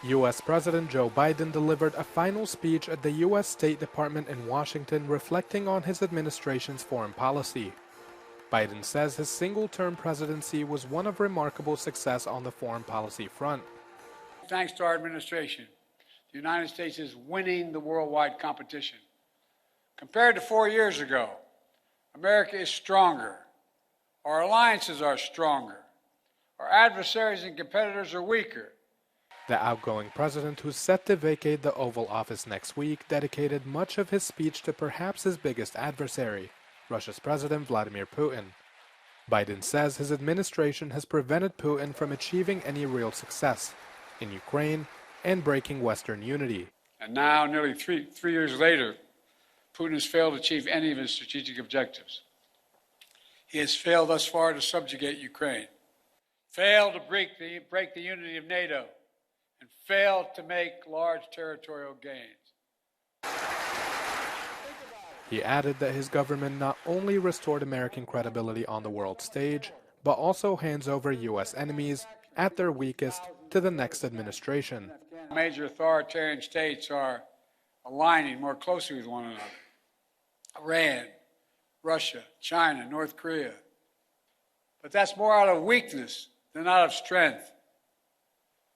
U.S. President Joe Biden delivered a final speech at the U.S. State Department in Washington reflecting on his administration's foreign policy. Biden says his single-term presidency was one of remarkable success on the foreign policy front. Thanks to our administration, the United States is winning the worldwide competition. Compared to 4 years ago, America is stronger. Our alliances are stronger. Our adversaries and competitors are weaker. The outgoing president, who's set to vacate the Oval Office next week, dedicated much of his speech to perhaps his biggest adversary, Russia's President Vladimir Putin. Biden says his administration has prevented Putin from achieving any real success in Ukraine and breaking Western unity. And now, nearly three years later, Putin has failed to achieve any of his strategic objectives. He has failed thus far to subjugate Ukraine, failed to break the unity of NATO, and failed to make large territorial gains. He added that his government not only restored American credibility on the world stage, but also hands over U.S. enemies at their weakest to the next administration. Major authoritarian states are aligning more closely with one another. Iran, Russia, China, North Korea. But that's more out of weakness than out of strength.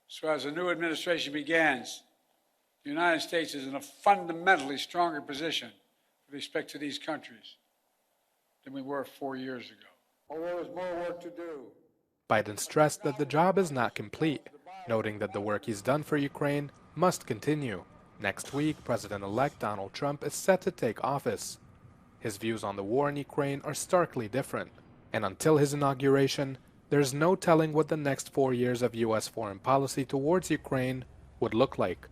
So as the new administration begins, the United States is in a fundamentally stronger position with respect to these countries than we were 4 years ago. Although there's more work to do. Biden stressed that the job is not complete, noting that the work he's done for Ukraine must continue. Next week, President-elect Donald Trump is set to take office. His views on the war in Ukraine are starkly different, and until his inauguration, there's no telling what the next 4 years of U.S. foreign policy towards Ukraine would look like.